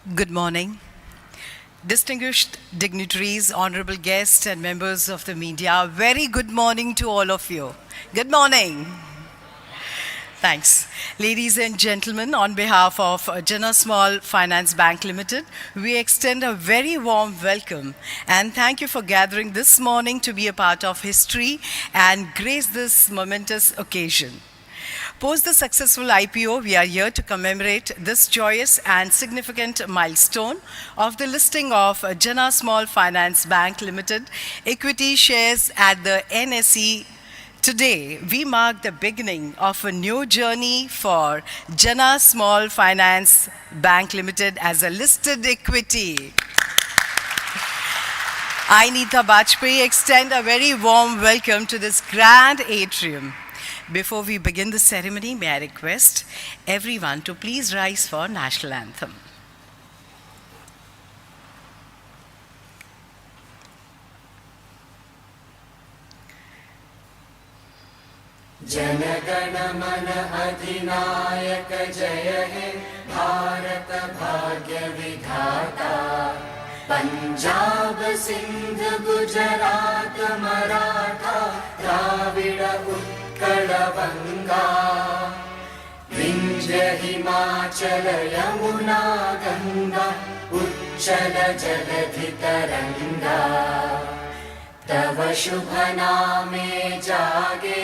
Good morning. Distinguished dignitaries, honorable guests, and members of the media, very good morning to all of you. Good morning. Thanks. Ladies and gentlemen, on behalf of Jana Small Finance Bank Limited, we extend a very warm welcome and thank you for gathering this morning to be a part of history and grace this momentous occasion. Post the successful IPO, we are here to commemorate this joyous and significant milestone of the listing of Jana Small Finance Bank Limited equity shares at the NSE. Today, we mark the beginning of a new journey for Jana Small Finance Bank Limited as a listed equity. I, Neeta Bajpayee, extend a very warm welcome to this grand atrium. Before we begin the ceremony, may I request everyone to please rise for national anthem. Jana Gana Mana Adhinayak Jaya He Bharat Bhagya Vidhata Punjab Sindh Gujarat Maratha Dravida Utkala Vanga Vindhya Himachala Yamuna Ganga Uchchala Jaladhi Taranga तव शुभ नामे जागे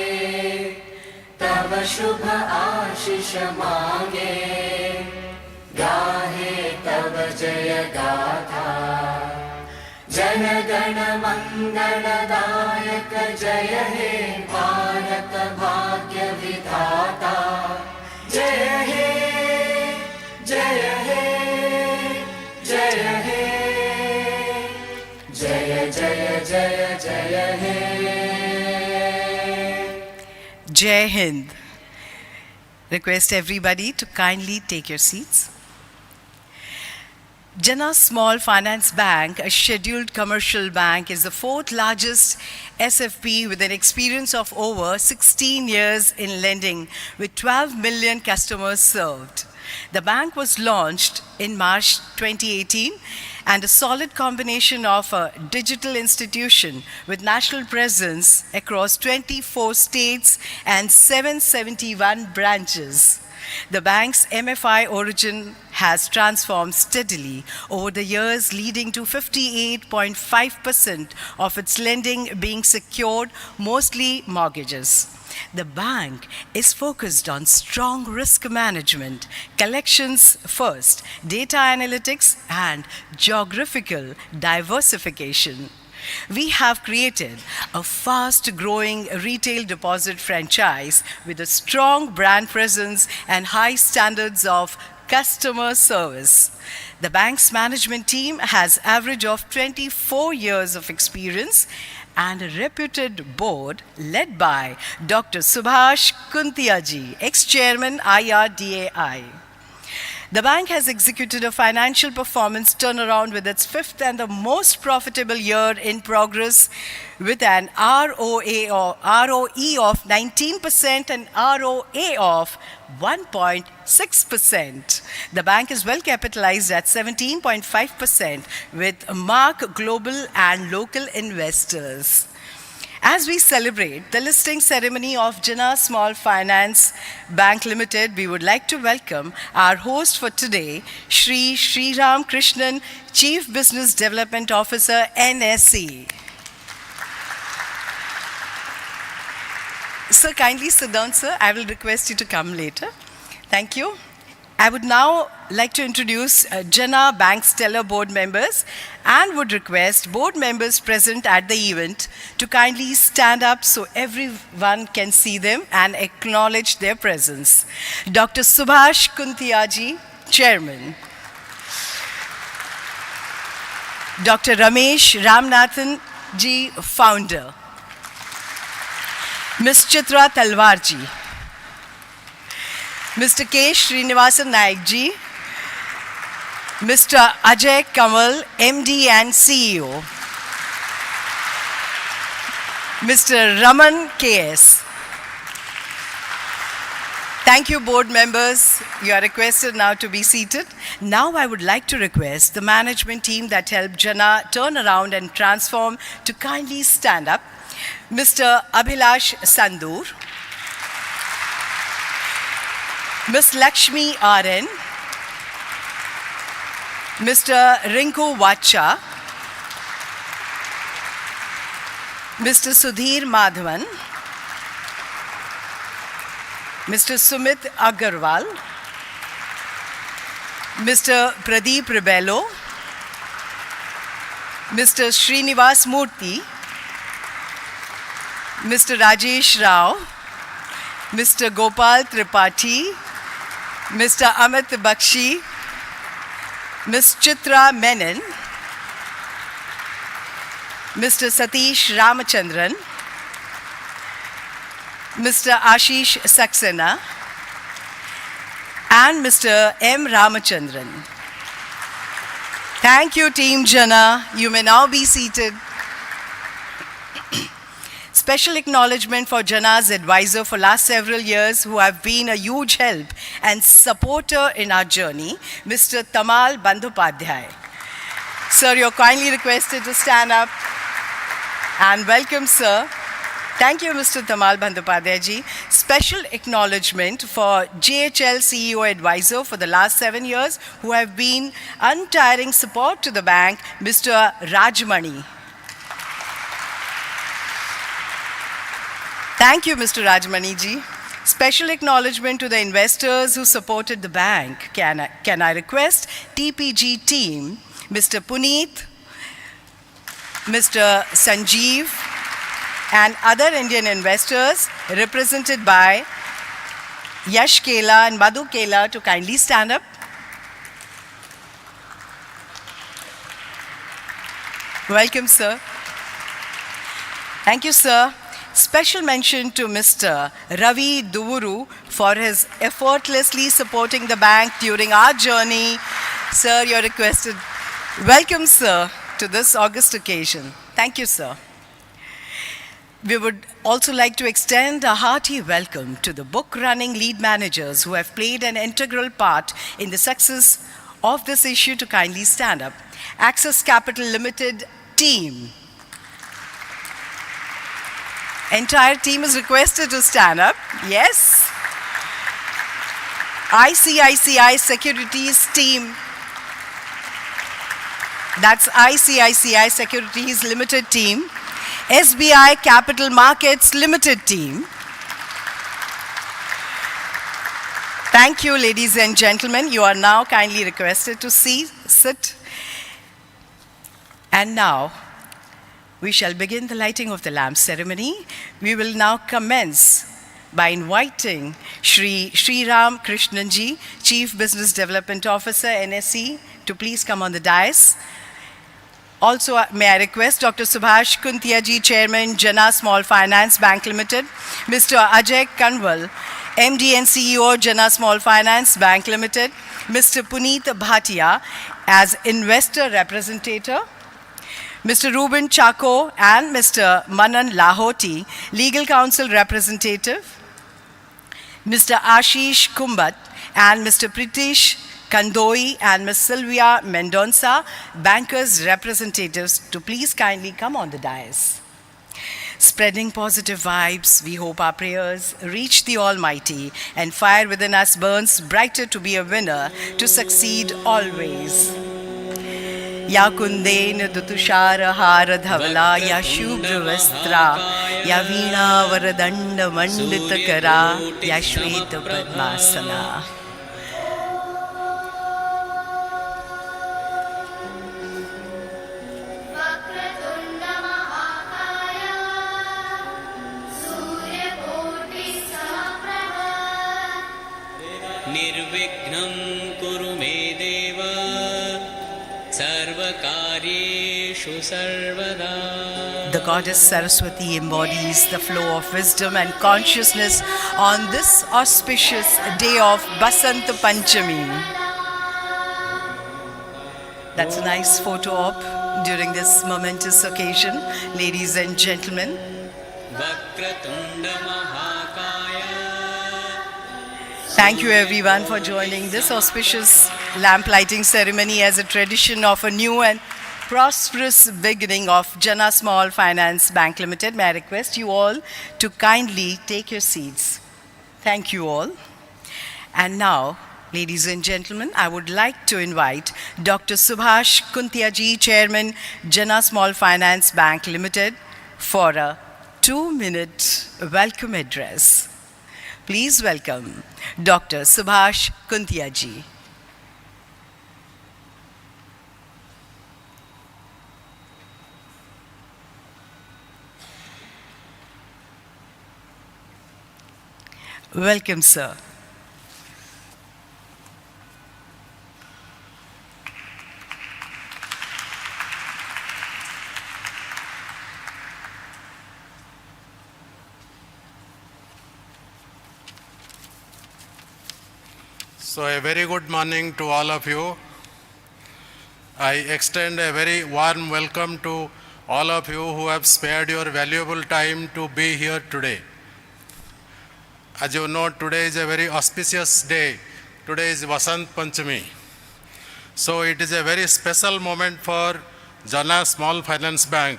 तव शुभ आशीष मांगे गाहे तव जय गाथा जन गण मंगलदायक जय हे भारत भाग्य विधाता जय हे जय हे जय हे जय जय जय जय हे Jai Hind. Request everybody to kindly take your seats. Jana Small Finance Bank, a scheduled commercial bank, is the fourth largest SFB with an experience of over 16 years in lending with 12 million customers served. The bank was launched in March 2018 and a solid combination of a digital institution with national presence across 24 states and 771 branches. The bank's MFI origin has transformed steadily over the years, leading to 58.5% of its lending being secured, mostly mortgages. The bank is focused on strong risk management, collections first, data analytics, and geographical diversification. We have created a fast-growing retail deposit franchise with a strong brand presence and high standards of customer service. The bank's management team has average of 24 years of experience and a reputed board led by Dr. Subhash Kuntiaji, ex-chairman IRDAI. The bank has executed a financial performance turnaround with its fifth and the most profitable year in progress with an ROE of 19% and ROA of 1.6%. The bank is well capitalized at 17.5% with Mark global and local investors. As we celebrate the listing ceremony of Jana Small Finance Bank Limited, we would like to welcome our host for today, Shri Sriram Krishnan, Chief Business Development Officer, NSE. Sir, kindly sit down, sir. I will request you to come later. Thank you. I would now like to introduce Jana Bank Stellar board members and would request board members present at the event to kindly stand up so everyone can see them and acknowledge their presence. Dr. Subhash Kuntiaji, Chairman. Dr. Ramesh Ramnathan ji, Founder. Ms. Chitra Talwarji. Mr. K. Srinivasan Naik ji, Mr. Ajay Kamal, MD and CEO, Mr. Raman KS. Thank you, board members. You are requested now to be seated. Now I would like to request the management team that helped Jana turn around and transform to kindly stand up. Mr. Abhilash Sandur, Ms. Lakshmi R.N., Mr. Rinku Vacha, Mr. Sudhir Madhavan, Mr. Sumit Agarwal, Mr. Pradeep Rebello, Mr. Srinivas Murthy, Mr. Rajesh Rao, Mr. Gopal Tripathi, Mr. Amit Bakshi, Ms. Chitra Menon, Mr. Satish Ramachandran, Mr. Ashish Saxena, and Mr. M. Ramachandran. Thank you, Team Jana. You may now be seated. Special acknowledgement for Jana's advisor for last several years who have been a huge help and supporter in our journey, Mr. Tamal Bandhopadhyay. Sir, you're kindly requested to stand up and welcome, sir. Thank you, Mr. Tamal Bandhopadhyay ji. Special acknowledgement for JHL CEO advisor for the last 7 years who have been untiring support to the bank, Mr. Rajmani. Thank you, Mr. Rajmani ji. Special acknowledgement to the investors who supported the bank. Can I request TPG team, Mr. Puneet, Mr. Sanjeev, and other Indian investors represented by Yash Kela and Madhu Kela to kindly stand up. Welcome, sir. Thank you, sir. Special mention to Mr. Ravi Duvuru for his effortlessly supporting the bank during our journey. Sir, you're requested. Welcome, sir, to this August occasion. Thank you, sir. We would also like to extend a hearty welcome to the book-running lead managers who have played an integral part in the success of this issue to kindly stand up. Access Capital Limited team. Entire team is requested to stand up. Yes. ICICI Securities team. That's ICICI Securities Limited team. SBI Capital Markets Limited team. Thank you, ladies and gentlemen. You are now kindly requested to sit. And now, we shall begin the lighting of the lamp ceremony. We will now commence by inviting Shri Ram Krishnanji, Chief Business Development Officer, NSE, to please come on the dais. Also, may I request Dr. Subhash Kuntia ji, Chairman, Jana Small Finance Bank Limited, Mr. Ajay Kanwal, MD and CEO, Jana Small Finance Bank Limited, Mr. Puneet Bhatia as Investor Representative, Mr. Ruben Chako and Mr. Manan Lahoti, Legal Counsel Representative, Mr. Ashish Kumbat and Mr. Pritish Kandoi and Ms. Sylvia Mendonça, bankers representatives, to please kindly come on the dais. Spreading positive vibes, we hope our prayers reach the Almighty and fire within us burns brighter to be a winner, to succeed always. Ya kundein dutushara hara dhavla, ya shubhra vastra, ya veena varadanda mandita kara, ya shweta padmasana. Nirvignam kuru me deva sarvakaryeshu sarvada. The goddess Saraswati embodies the flow of wisdom and consciousness on this auspicious day of Basant Panchami. That's a nice photo op during this momentous occasion, ladies and gentlemen. Vakratunda mahakaya Thank you everyone for joining this auspicious lamp lighting ceremony as a tradition of a new and prosperous beginning of Jana Small Finance Bank Limited. May I request you all to kindly take your seats. Thank you all. And now, ladies and gentlemen, I would like to invite Dr. Subhash Kuntiaji, Chairman, Jana Small Finance Bank Limited, for a 2-minute welcome address. Please welcome Dr. Subhash Kuntiaji. Welcome, sir. So a very good morning to all of you. I extend a very warm welcome to all of you who have spared your valuable time to be here today. As you know, today is a very auspicious day. Today is Vasant Panchami. So it is a very special moment for Jana Small Finance Bank.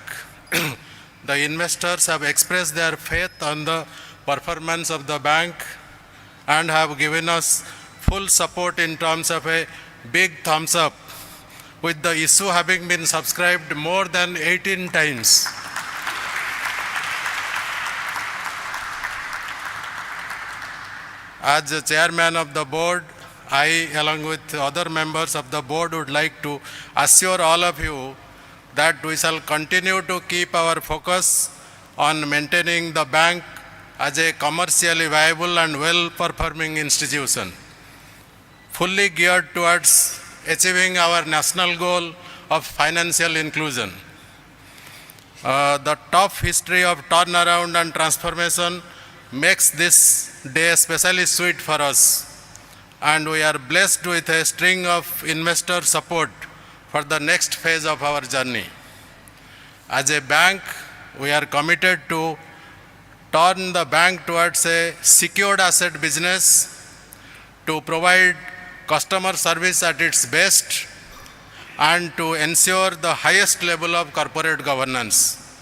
The investors have expressed their faith on the performance of the bank and have given us full support in terms of a big thumbs up, with the issue having been subscribed more than 18 times. As the chairman of the board, I, along with other members of the board, would like to assure all of you that we shall continue to keep our focus on maintaining the bank as a commercially viable and well-performing institution, fully geared towards achieving our national goal of financial inclusion. The tough history of turnaround and transformation makes this day especially sweet for us, and we are blessed with a string of investor support for the next phase of our journey. As a bank, we are committed to turn the bank towards a secured asset business, to provide customer service at its best, and to ensure the highest level of corporate governance.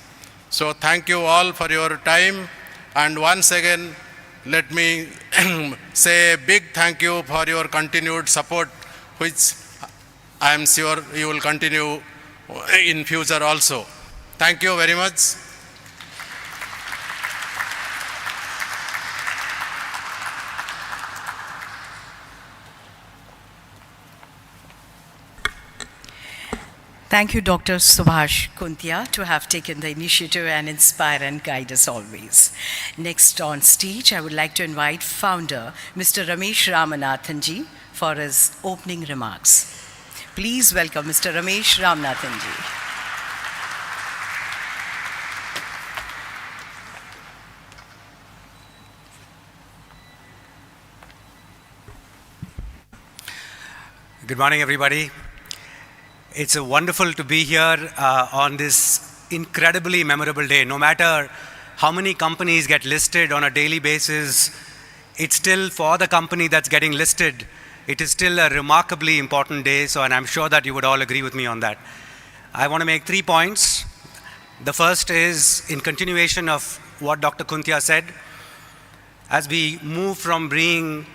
So thank you all for your time, and once again, let me say a big thank you for your continued support, which I am sure you will continue in future also. Thank you very much. Thank you, Dr. Subhash Kuntia, to have taken the initiative and inspire and guide us always. Next on stage, I would like to invite founder, Mr. Ramesh Ramanathanji, for his opening remarks. Please welcome Mr. Ramesh Ramanathanji. Good morning, everybody. It's wonderful to be here on this incredibly memorable day. No matter how many companies get listed on a daily basis, it's still, for the company that's getting listed, it is still a remarkably important day. So, and I'm sure that you would all agree with me on that. I want to make 3 points. The first is in continuation of what Dr. Kuntia said. As we move from being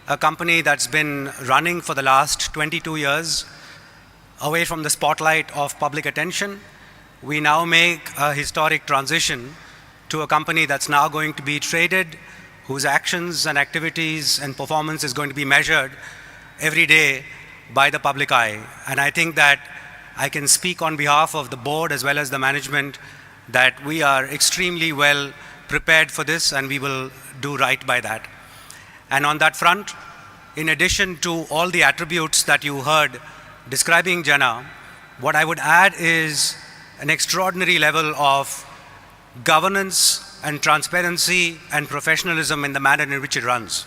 a company that's been running for the last 22 years, away from the spotlight of public attention, we now make a historic transition to a company that's now going to be traded, whose actions and activities and performance is going to be measured every day by the public eye. And I think that I can speak on behalf of the board as well as the management that we are extremely well prepared for this, and we will do right by that. And on that front, in addition to all the attributes that you heard describing Jana, what I would add is an extraordinary level of governance and transparency and professionalism in the manner in which it runs.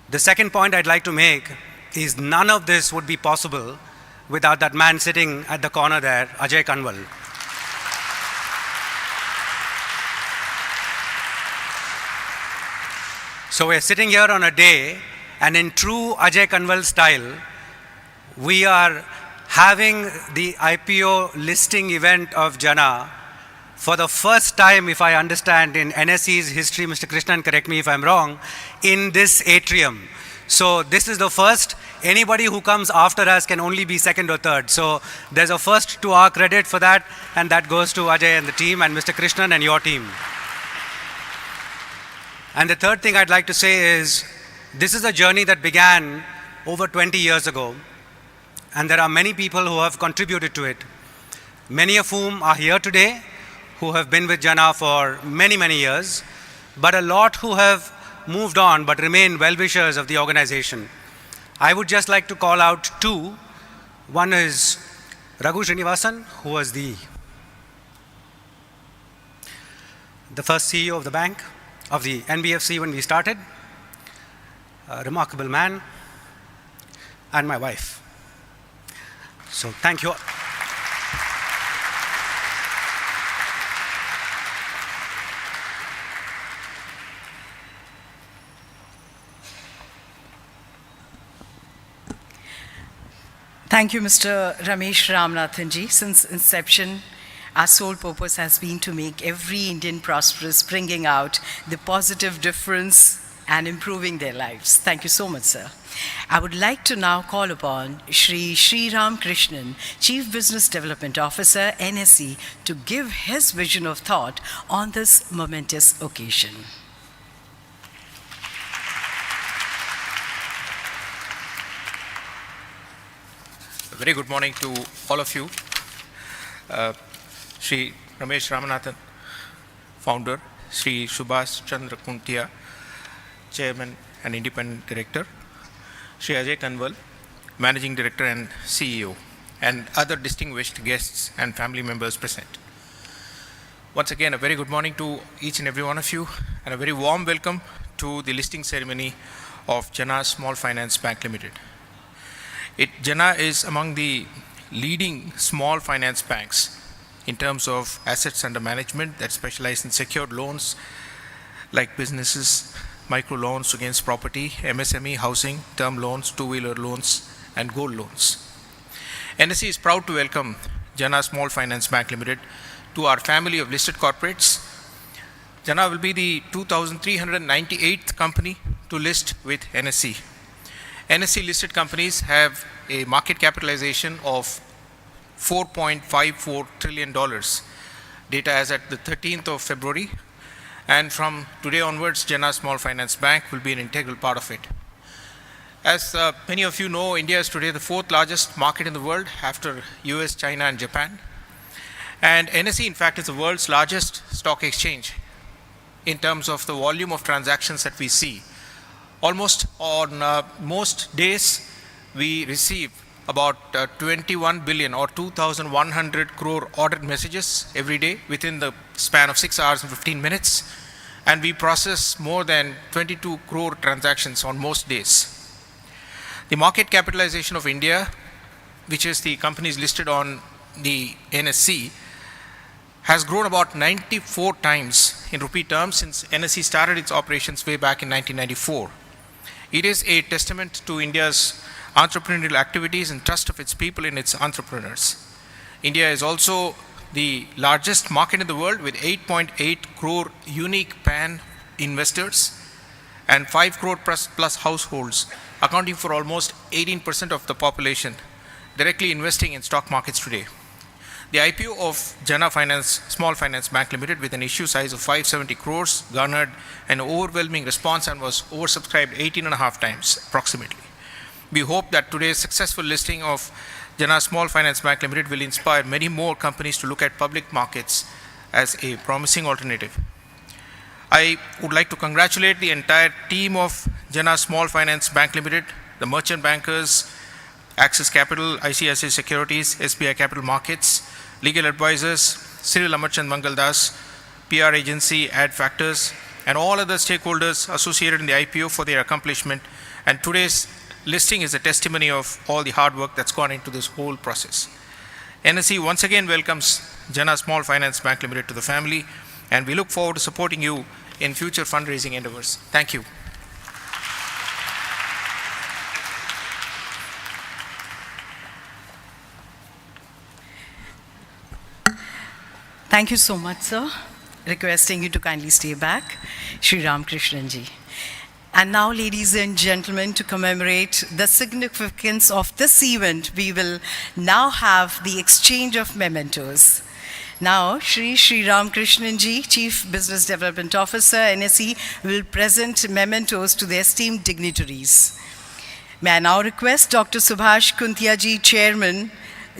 The second point I'd like to make is none of this would be possible without that man sitting at the corner there, Ajay Kanwal. So we're sitting here on a day, and in true Ajay Kanwal style, we are having the IPO listing event of Jana for the first time, if I understand, in NSE's history. Mr. Krishnan, correct me if I'm wrong, in this atrium. So this is the first. Anybody who comes after us can only be second or third. So there's a first to our credit for that, and that goes to Ajay and the team, and Mr. Krishnan and your team. And the third thing I'd like to say is, this is a journey that began over 20 years ago, and there are many people who have contributed to it, many of whom are here today, who have been with Jana for many, many years, but a lot who have moved on but remain well-wishers of the organization. I would just like to call out two. One is Raghu Srinivasan, who was the first CEO of the bank, of the NBFC when we started, a remarkable man, and my wife. So thank you all. Thank you, Mr. Ramesh Ramanathanji. Since inception, our sole purpose has been to make every Indian prosperous, bringing out the positive difference and improving their lives. Thank you so much, sir. I would like to now call upon Sri Ram Krishnan, Chief Business Development Officer, NSE, to give his vision of thought on this momentous occasion. A very good morning to all of you. Sri Ramesh Ramanathan, founder, Sri Subhash Chandra Kuntia, Chairman and Independent Director, Sri Ajay Kanwal, Managing Director and CEO, and other distinguished guests and family members present. Once again, a very good morning to each and every one of you, and a very warm welcome to the listing ceremony of Jana Small Finance Bank Limited. Jana is among the leading small finance banks in terms of assets under management that specialize in secured loans like businesses, micro loans against property, MSME housing, term loans, two-wheeler loans, and gold loans. NSE is proud to welcome Jana Small Finance Bank Limited to our family of listed corporates. Jana will be the 2,398th company to list with NSE. NSE listed companies have a market capitalization of $4.54 trillion. Data as at the 13th of February. And from today onwards, Jana Small Finance Bank will be an integral part of it. As many of you know, India is today the fourth largest market in the world after US, China, and Japan. And NSE, in fact, is the world's largest stock exchange in terms of the volume of transactions that we see. Almost on most days, we receive about 21 billion or 2,100 crore ordered messages every day within the span of 6 hours and 15 minutes. And we process more than 22 crore transactions on most days. The market capitalization of India, which is the companies listed on the NSE, has grown about 94 times in rupee terms since NSE started its operations way back in 1994. It is a testament to India's entrepreneurial activities and trust of its people in its entrepreneurs. India is also the largest market in the world with 8.8 crore unique PAN investors and 5 crore plus households, accounting for almost 18% of the population directly investing in stock markets today. The IPO of Jana Small Finance Bank Limited with an issue size of 570 crores garnered an overwhelming response and was oversubscribed 18.5 times approximately. We hope that today's successful listing of Jana Small Finance Bank Limited will inspire many more companies to look at public markets as a promising alternative. I would like to congratulate the entire team of Jana Small Finance Bank Limited, the merchant bankers, Axis Capital, ICICI Securities, SBI Capital Markets, legal advisors, Cyril Amarchand Mangaldas, PR agency, Ad Factors, and all other stakeholders associated in the IPO for their accomplishment. And today's listing is a testimony of all the hard work that's gone into this whole process. NSE once again welcomes Jana Small Finance Bank Limited to the family, and we look forward to supporting you in future fundraising endeavors. Thank you. Thank you so much, sir. Requesting you to kindly stay back. Sri Ram Krishnan ji. And now, ladies and gentlemen, to commemorate the significance of this event, we will now have the exchange of mementos. Now, Sri Ram Krishnan ji, Chief Business Development Officer, NSE, will present mementos to the esteemed dignitaries. May I now request Dr. Subhash Kuntia ji, Chairman,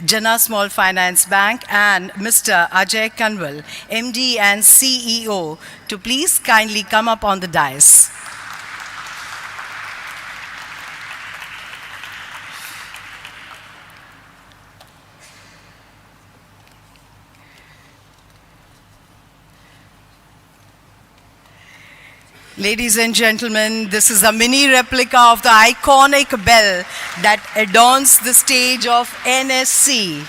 Jana Small Finance Bank, and Mr. Ajay Kanwal, MD and CEO, to please kindly come up on the dais. Ladies and gentlemen, this is a mini replica of the iconic bell that adorns the stage of NSC,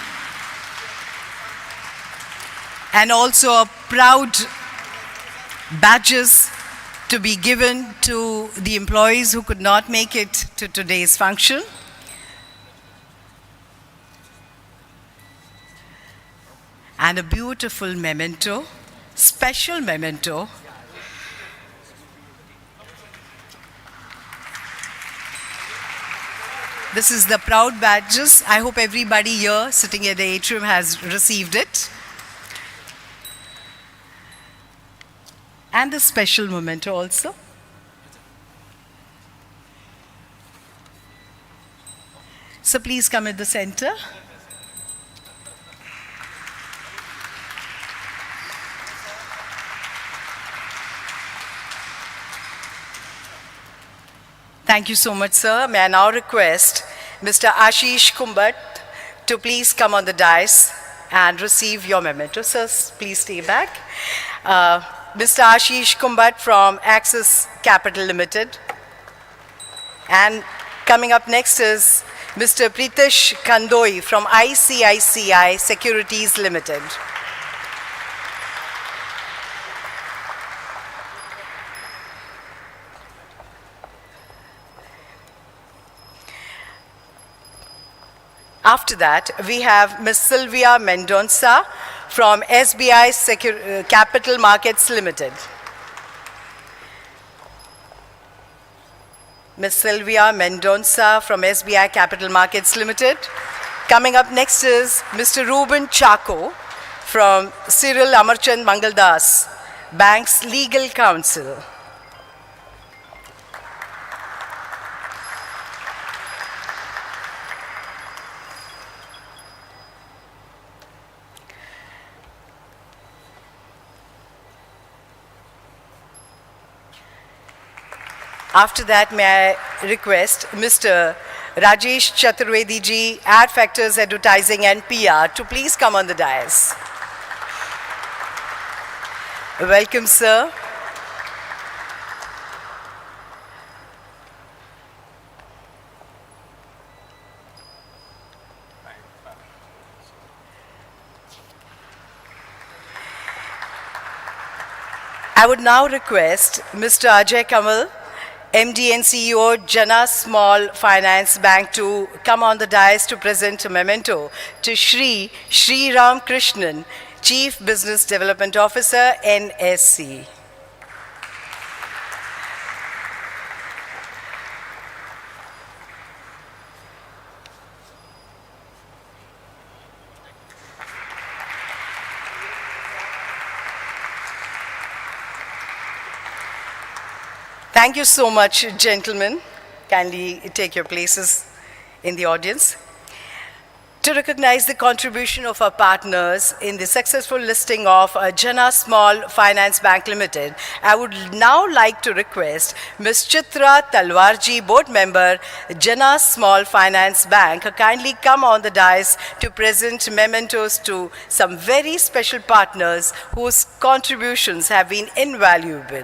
and also a proud badges to be given to the employees who could not make it to today's function. And a beautiful memento, special memento. This is the proud badges. I hope everybody here sitting at the atrium has received it. And the special memento also. So please come at the center. Thank you so much, sir. May I now request Mr. Ashish Kumbat to please come on the dais and receive your memento. Sir, please stay back. Mr. Ashish Kumbat from Axis Capital Limited. And coming up next is Mr. Pritesh Kandoi from ICICI Securities Limited. After that, we have Ms. Sylvia Mendonça from SBI Capital Markets Limited. Ms. Sylvia Mendonça from SBI Capital Markets Limited. Coming up next is Mr. Ruben Chaco from Cyril Amarchand Mangaldas, Bank's Legal Counsel. After that, may I request Mr. Rajesh Chaturvedi ji, Ad Factors Advertising and PR, to please come on the dais. Welcome, sir. I would now request Mr. Ajay Kanwal, MD and CEO, Jana Small Finance Bank, to come on the dais to present a memento to Sri Ram Krishnan, Chief Business Development Officer, NSC. Thank you so much, gentlemen. Kindly take your places in the audience. To recognize the contribution of our partners in the successful listing of Jana Small Finance Bank Limited, I would now like to request Ms. Chitra Talwarji, Board Member, Jana Small Finance Bank, kindly come on the dais to present mementos to some very special partners whose contributions have been invaluable.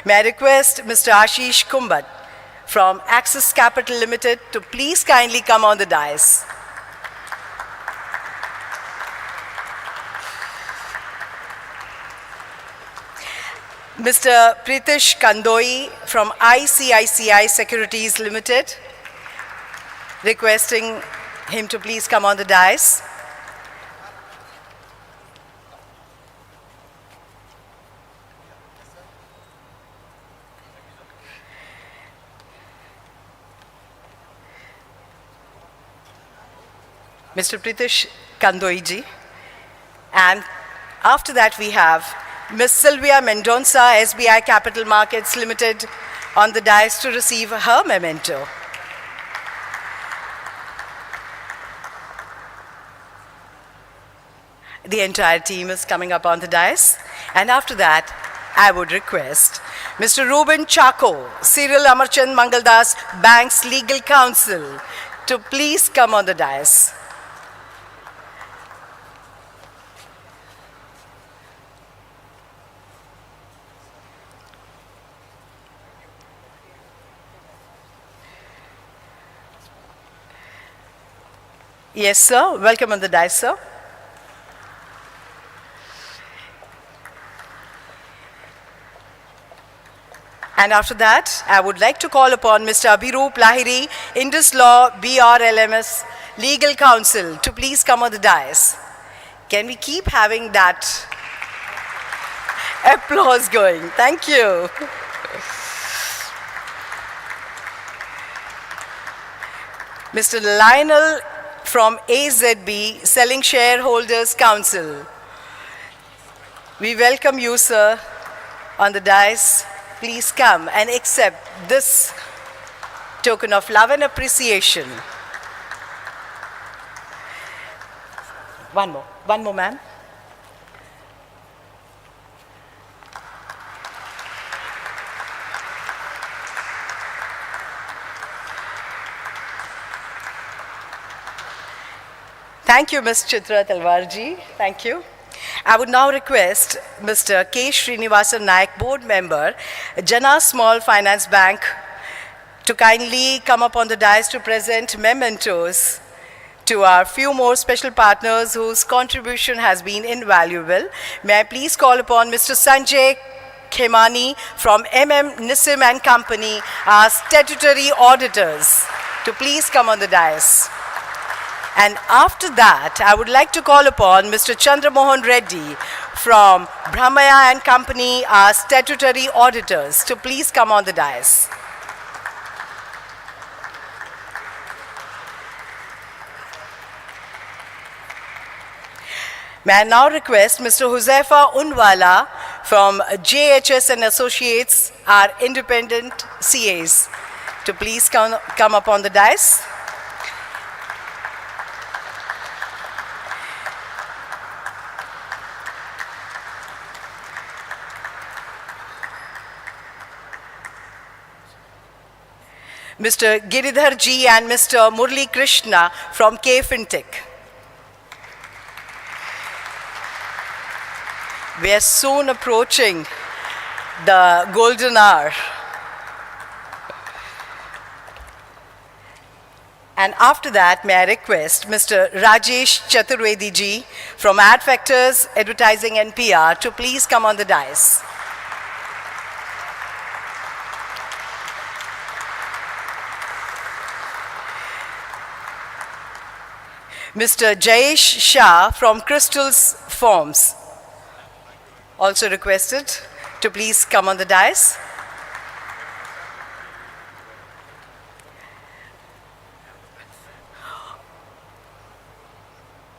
May I request Mr. Ashish Kumbat from Axis Capital Limited to please kindly come on the dais. Mr. Pritesh Kandoi from ICICI Securities Limited, requesting him to please come on the dais. Mr. Pritish Kandoiji. And after that, we have Ms. Sylvia Mendonça, SBI Capital Markets Limited, on the dais to receive her memento. The entire team is coming up on the dais. And after that, I would request Mr. Ruben Chaco, Cyril Amarchand Mangaldas, Bank's Legal Counsel, to please come on the dais. Yes, sir. Welcome on the dais, sir. And after that, I would like to call upon Mr. Abhiroop Lahiri, Indus Law BRLMS Legal Counsel, to please come on the dais. Can we keep having that applause going? Thank you. Mr. Lionel from AZB, Selling Shareholders Council. We welcome you, sir, on the dais. Please come and accept this token of love and appreciation. One more, ma'am. Thank you, Ms. Chitra Talwarji. Thank you. I would now request Mr. K. Srinivasan Naik, board member, Jana Small Finance Bank, to kindly come up on the dais to present mementos to our few more special partners whose contribution has been invaluable. May I please call upon Mr. Sanjay Khemani from Nissim and Company, our statutory auditors, to please come on the dais. And after that, I would like to call upon Mr. Chandra Mohan Reddy from Brahmaya and Company, our statutory auditors, to please come on the dais. May I now request Mr. Huzaifa Unwala from JHS and Associates, our independent CAs, to please come up on the dais. Mr. Giridhar Ji and Mr. Murli Krishna from K Fintech. We are soon approaching the golden hour. And after that, may I request Mr. Rajesh Chaturvedi Ji from Ad Factors, Advertising and PR to please come on the dais. Mr. Jayesh Shah from Crystals Forms, also requested to please come on the dais.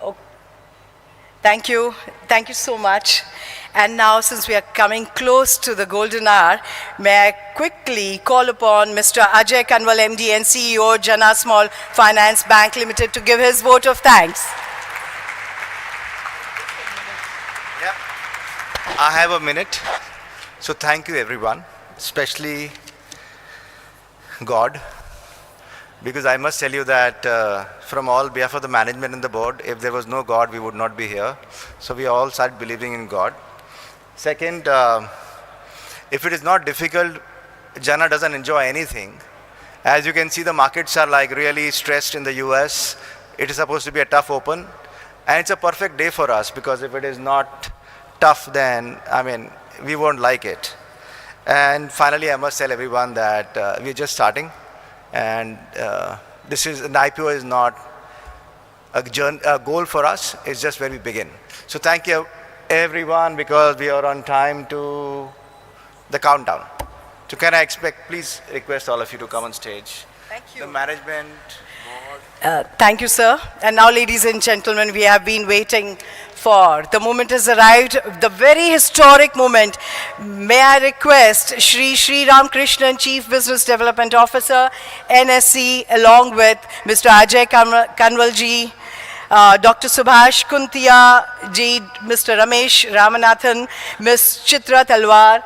Oh, thank you so much. And now, since we are coming close to the golden hour, may I quickly call upon Mr. Ajay Kanwal, MD and CEO, Jana Small Finance Bank Limited, to give his vote of thanks. Yeah, I have a minute. So thank you, everyone, especially God, because I must tell you that from all behalf of the management and the board, if there was no God, we would not be here. So we all started believing in God. Second, if it is not difficult, Jana doesn't enjoy anything. As you can see, the markets are like really stressed in the US. It is supposed to be a tough open. And it's a perfect day for us, because if it is not tough, then, I mean, we won't like it. And finally, I must tell everyone that we're just starting. And this is, an IPO is not a goal for us. It's just where we begin. So thank you, everyone, because we are on time to the countdown. So can I please request all of you to come on stage. Thank you. The management, board, Thank you, sir. And now, ladies and gentlemen, we have been waiting for. The moment has arrived, the very historic moment. May I request Sri Ram Krishnan, Chief Business Development Officer, NSC, along with Mr. Ajay Kanwalji, Dr. Subhash Kuntia ji, Mr. Ramesh Ramanathan, Ms. Chitra Talwar,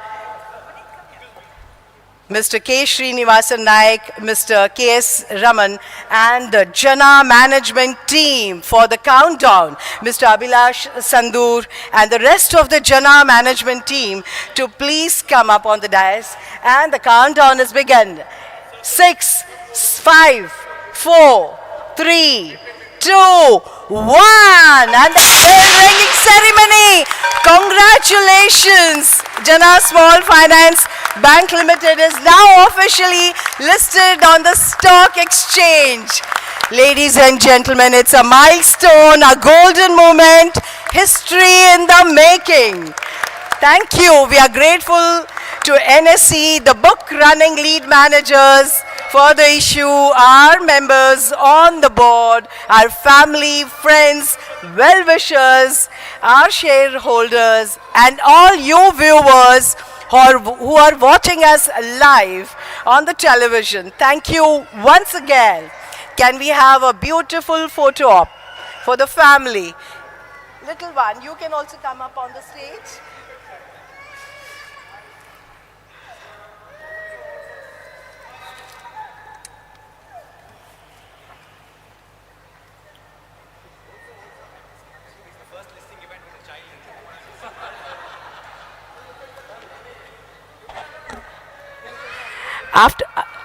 Mr. K. Srinivasan Naik, Mr. K.S. Raman, and the Jana management team for the countdown, Mr. Abhilash Sandur, and the rest of the Jana management team to please come up on the dais. And the countdown has begun. 6, 5, 4, 3, 2, 1. And the bell ringing ceremony. Congratulations. Jana Small Finance Bank Limited is now officially listed on the stock exchange. Ladies and gentlemen, it's a milestone, a golden moment, history in the making. Thank you. We are grateful to NSC, the book running lead managers for the issue, our members on the board, our family, friends, well-wishers, our shareholders, and all you viewers who are watching us live on the television. Thank you once again. Can we have a beautiful photo op for the family? Little one, you can also come up on the stage.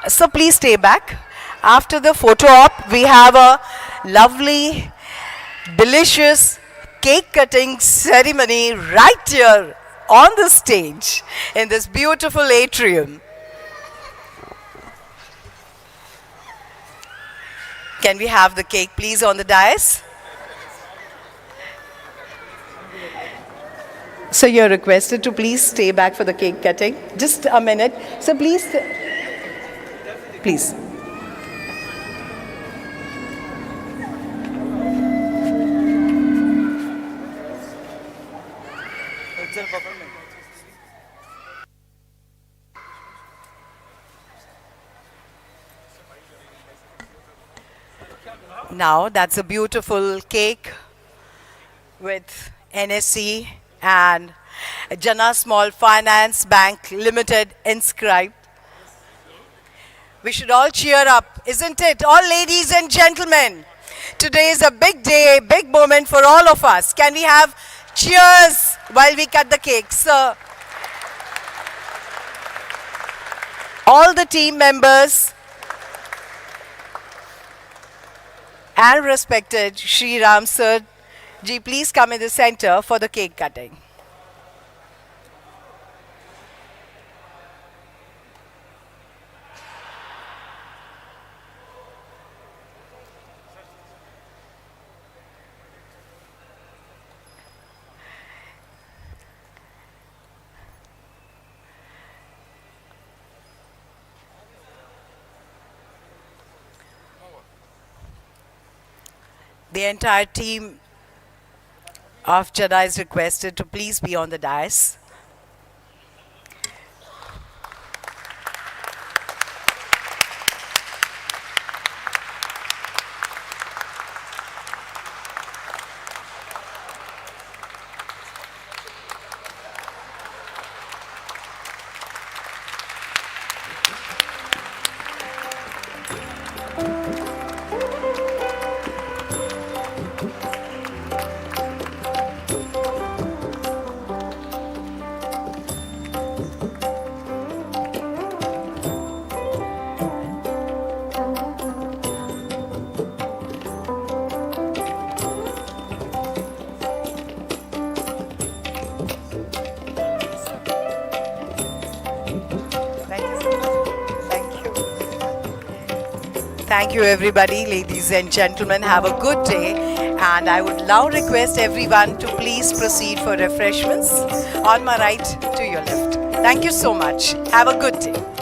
So please stay back. After the photo op, we have a lovely, delicious cake cutting ceremony right here on the stage in this beautiful atrium. Can we have the cake please on the dais? So you're requested to please stay back for the cake cutting. Just a minute. So please. Please. Now that's a beautiful cake with NSC and Jana Small Finance Bank Limited inscribed. We should all cheer up, isn't it? All ladies and gentlemen, today is a big day, big moment for all of us. Can we have cheers while we cut the cake? So, all the team members and respected Sri Ram Sir ji, please come in the center for the cake cutting. The entire team of Jana is requested to please be on the dais. Thank you everybody, ladies and gentlemen. Have a good day. And I would now request everyone to please proceed for refreshments on my right to your left. Thank you so much. Have a good day.